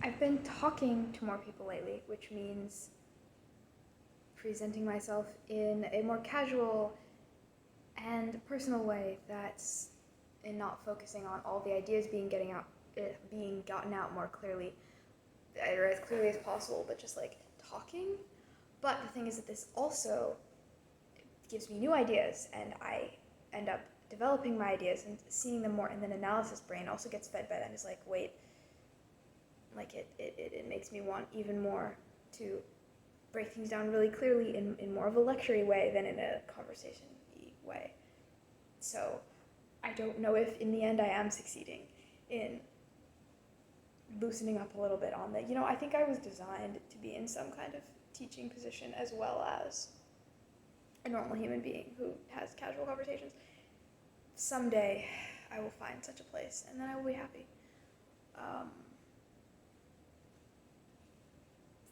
I've been talking to more people lately, which means presenting myself in a more casual and personal way that's in not focusing on all the ideas being gotten out more clearly, or as clearly as possible, but just like talking. But the thing is that this also gives me new ideas, and I end up developing my ideas and seeing them more, and then analysis brain also gets fed by that and is like, wait, like it makes me want even more to break things down really clearly in more of a lecture-y way than in a conversation-y way. So I don't know if in the end I am succeeding in loosening up a little bit on that. I think I was designed to be in some kind of teaching position as well as a normal human being who has casual conversations. Someday I will find such a place, and then I will be happy.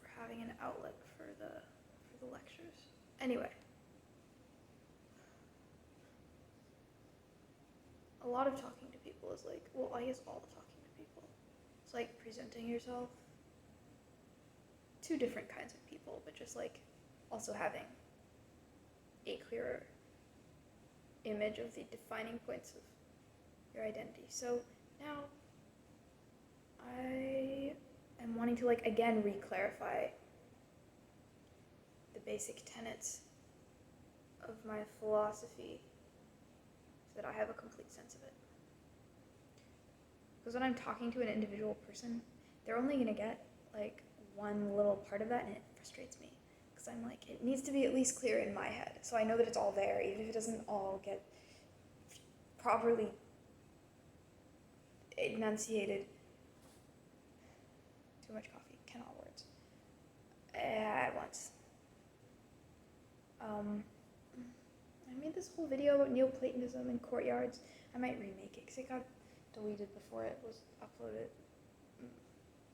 For having an outlet for the lectures. Anyway. A lot of talking to people is like, well, I guess all the talking to people. It's like presenting yourself to different kinds of people, but just like also having a clearer image of the defining points of your identity. So now I am wanting to again re-clarify the basic tenets of my philosophy so that I have a complete sense of it. Because when I'm talking to an individual person, they're only going to get one little part of that, and it frustrates me. Because I'm like, it needs to be at least clear in my head, so I know that it's all there, even if it doesn't all get properly enunciated. Too much coffee, cannot words. At once. I made this whole video about Neoplatonism and courtyards. I might remake it because it got deleted before it was uploaded.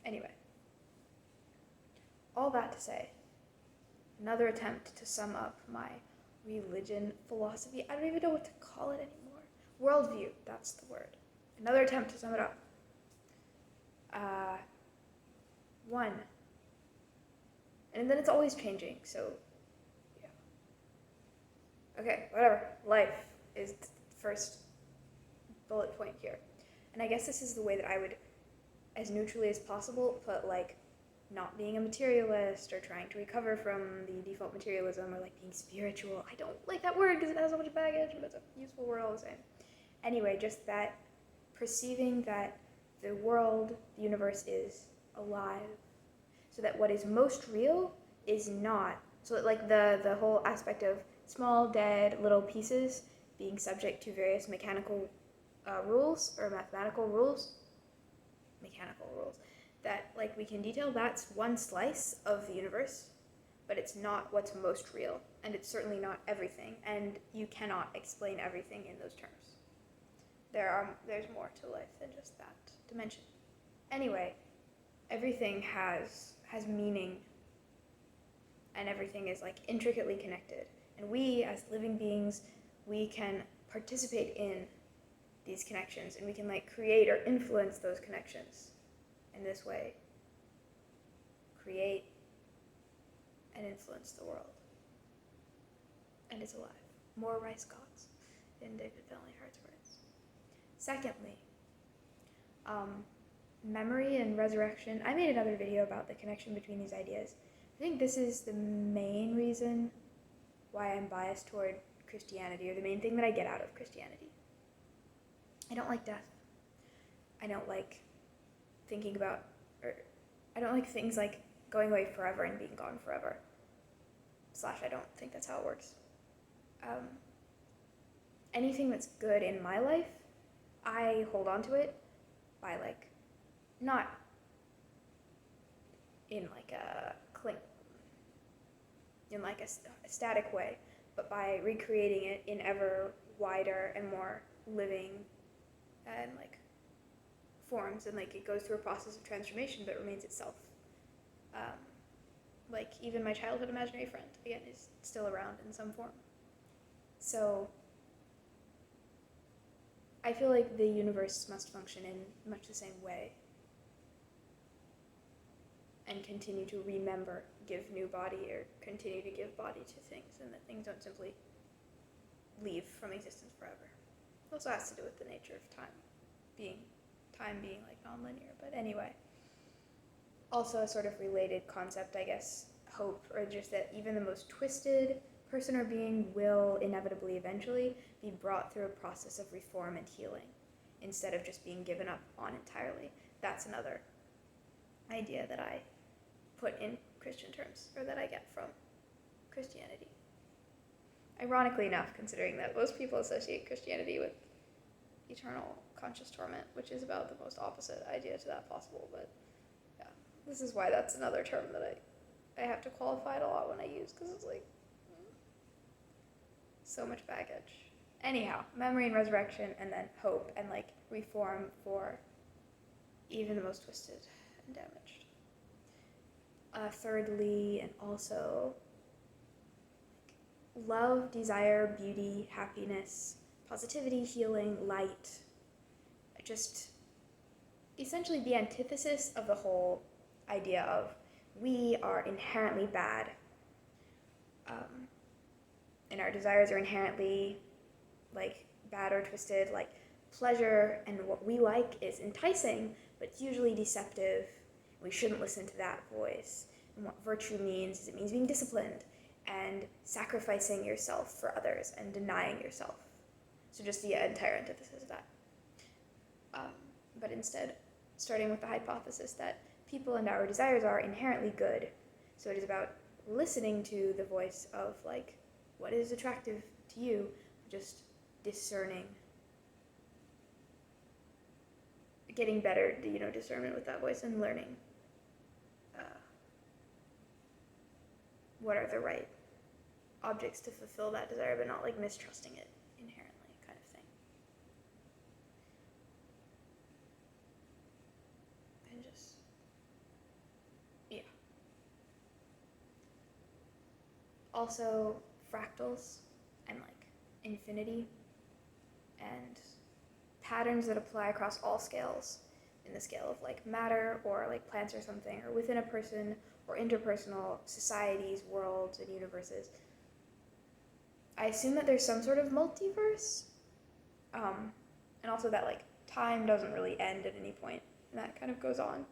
Anyway. All that to say, another attempt to sum up my religion philosophy. I don't even know what to call it anymore. Worldview, that's the word. Another attempt to sum it up. 1. And then it's always changing, so yeah. Okay, whatever. Life is the first bullet point here. And I guess this is the way that I would, as neutrally as possible, put not being a materialist or trying to recover from the default materialism or being spiritual. I don't like that word because it has so much baggage, but it's a useful word all the same. Anyway, just that perceiving that the world, the universe is alive, so that what is most real is not, so that the whole aspect of small, dead, little pieces being subject to various mechanical rules or mathematical rules, that we can detail, that's one slice of the universe, but it's not what's most real, and it's certainly not everything, and you cannot explain everything in those terms. There's more to life than just that dimension. Anyway, everything has meaning, and everything is intricately connected, and we as living beings, we can participate in these connections, and we can create or influence those connections. In this way, create and influence the world. And it's alive. More rice cocks, in David Finley Hart's words. Secondly, memory and resurrection. I made another video about the connection between these ideas. I think this is the main reason why I'm biased toward Christianity, or the main thing that I get out of Christianity. I don't like death. I don't like thinking about, or I don't like things like going away forever and being gone forever. / I don't think that's how it works. Anything that's good in my life, I hold on to it by not in a static way, but by recreating it in ever wider and more living and forms, and it goes through a process of transformation but remains itself. Even my childhood imaginary friend, again, is still around in some form. So I feel like the universe must function in much the same way. and continue to remember, give new body, or continue to give body to things, and that things don't simply leave from existence forever. It also has to do with the nature of time being like non-linear, but anyway. Also a sort of related concept, I guess, hope, or just that even the most twisted person or being will inevitably eventually be brought through a process of reform and healing instead of just being given up on entirely. That's another idea that I put in Christian terms, or that I get from Christianity. Ironically enough, considering that most people associate Christianity with eternal conscious torment, which is about the most opposite idea to that possible, but yeah, this is why that's another term that I have to qualify it a lot when I use, because it's like, so much baggage. Anyhow, memory and resurrection, and then hope, and like reform for even the most twisted and damaged. Thirdly, and also love, desire, beauty, happiness, positivity, healing, light, just essentially the antithesis of the whole idea of we are inherently bad, and our desires are inherently like bad or twisted, like pleasure and what we like is enticing, but it's usually deceptive. We shouldn't listen to that voice. And what virtue means is it means being disciplined and sacrificing yourself for others and denying yourself. So just the entire antithesis of that. But instead, starting with the hypothesis that people and our desires are inherently good. So it is about listening to the voice of like what is attractive to you, just discerning, getting better, discernment with that voice, and learning what are the right objects to fulfill that desire, but not like mistrusting it inherently, kind of thing. And just, yeah. Also, fractals and like infinity and patterns that apply across all scales, in the scale of like matter or like plants or something, or within a person or interpersonal societies, worlds, and universes. I assume that there's some sort of multiverse, and also that like time doesn't really end at any point, and that kind of goes on.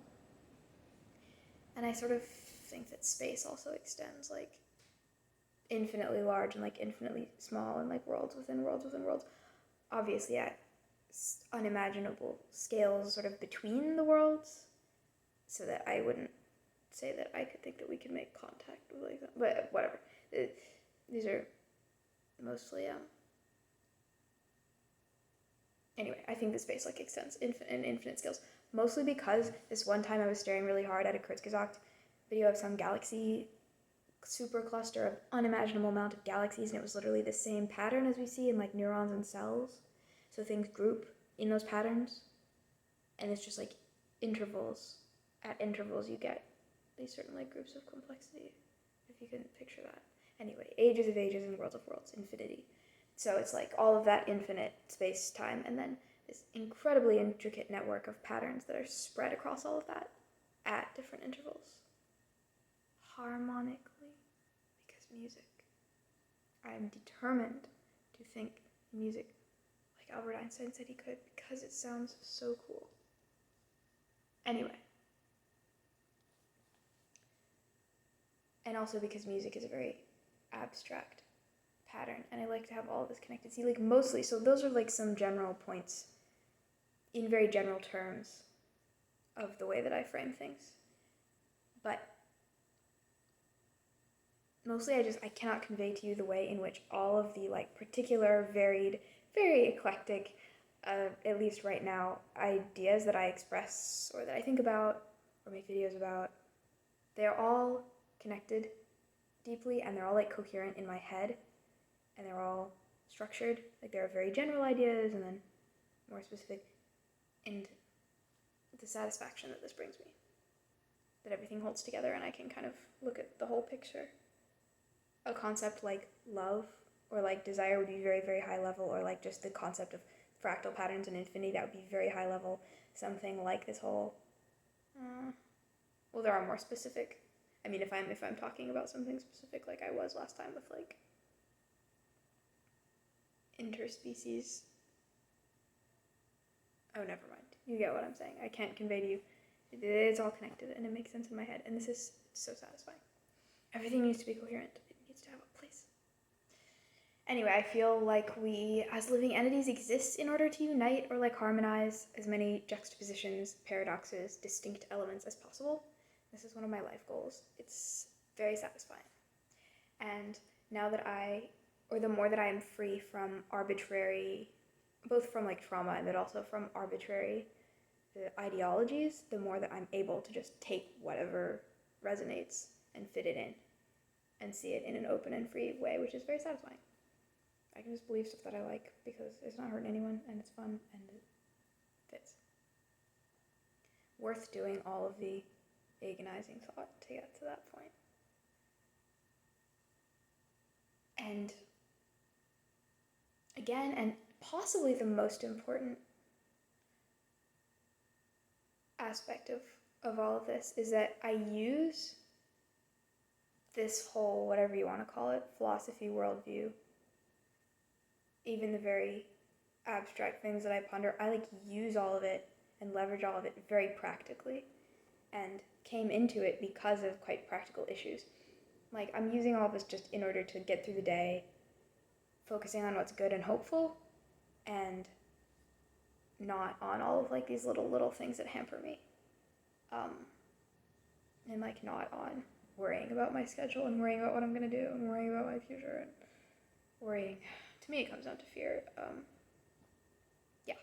And I sort of think that space also extends like infinitely large and like infinitely small, and like worlds within worlds within worlds, obviously at unimaginable scales sort of between the worlds, so that I wouldn't say that I could think that we could make contact with like that, but whatever. These are mostly anyway, I think the space like extends in infinite scales, mostly because this one time I was staring really hard at a Kurzgesagt video of some galaxy supercluster of unimaginable amount of galaxies, and it was literally the same pattern as we see in like neurons and cells. So things group in those patterns, and it's just like intervals. At intervals you get these certain like groups of complexity, if you can picture that. Anyway, ages of ages and worlds of worlds, infinity. So it's like all of that infinite space, time, and then this incredibly intricate network of patterns that are spread across all of that at different intervals. Harmonically, because music. I am determined to think music like Albert Einstein said he could, because it sounds so cool. Anyway. And also because music is a very abstract pattern, and I like to have all of this connected. See, like mostly, so those are like some general points in very general terms of the way that I frame things. But mostly I cannot convey to you the way in which all of the like particular, varied, very eclectic, at least right now, ideas that I express or that I think about or make videos about, they're all connected deeply, and they're all like coherent in my head, and they're all structured. Like there are very general ideas and then more specific, and the satisfaction that this brings me, that everything holds together and I can kind of look at the whole picture. A concept like love or like desire would be very, very high level, or like just the concept of fractal patterns and infinity, that would be very high level. Something like this whole well, there are more specific. I mean, if I'm talking about something specific, like I was last time with like interspecies. Oh, never mind. You get what I'm saying. I can't convey to you. It's all connected and it makes sense in my head. And this is so satisfying. Everything needs to be coherent. It needs to have a place. Anyway, I feel like we, as living entities, exist in order to unite or like harmonize as many juxtapositions, paradoxes, distinct elements as possible. This is one of my life goals. It's very satisfying. And now that the more that I am free from arbitrary, both from like trauma and also from arbitrary ideologies, the more that I'm able to just take whatever resonates and fit it in and see it in an open and free way, which is very satisfying. I can just believe stuff that I like because it's not hurting anyone and it's fun and it fits. Worth doing all of the agonizing thought to get to that point. And again, and possibly the most important aspect of all of this is that I use this whole, whatever you want to call it, philosophy, worldview, even the very abstract things that I ponder, I like use all of it and leverage all of it very practically and came into it because of quite practical issues. Like, I'm using all of this just in order to get through the day, focusing on what's good and hopeful, and not on all of like these little things that hamper me. And like not on worrying about my schedule and worrying about what I'm gonna do and worrying about my future and worrying. To me, it comes down to fear. Yeah.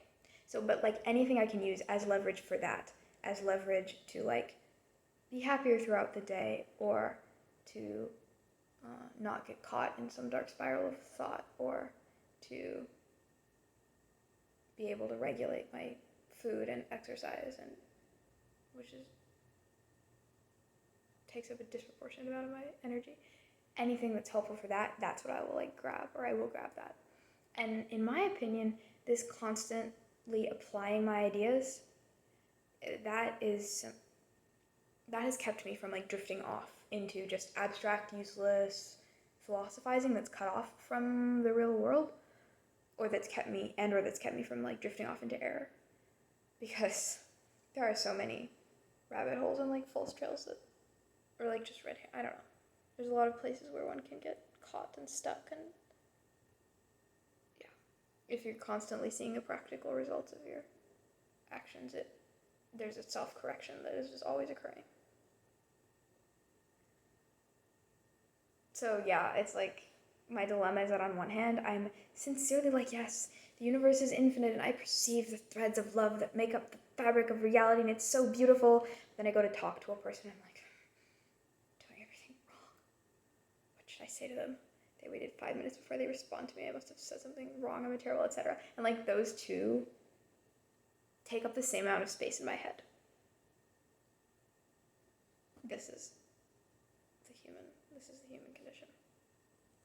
So, but like anything I can use as leverage for that, as leverage to like be happier throughout the day, or to not get caught in some dark spiral of thought, or to be able to regulate my food and exercise, and which is takes up a disproportionate amount of my energy. Anything that's helpful for that, that's what I will like grab, or I will grab that. And in my opinion, this constantly applying my ideas, that has kept me from like drifting off into just abstract, useless philosophizing that's cut off from the real world, or that's kept me from like drifting off into error, because there are so many rabbit holes and like false trails that, or like just red hair. I don't know. There's a lot of places where one can get caught and stuck, and yeah, if you're constantly seeing the practical results of your actions, there's a self-correction that is just always occurring. So yeah, it's like my dilemma is that on one hand, I'm sincerely like, yes, the universe is infinite and I perceive the threads of love that make up the fabric of reality and it's so beautiful. Then I go to talk to a person and I'm like, doing everything wrong. What should I say to them? They waited 5 minutes before they respond to me. I must have said something wrong. I'm terrible, etc. And like those two take up the same amount of space in my head. This is the human condition.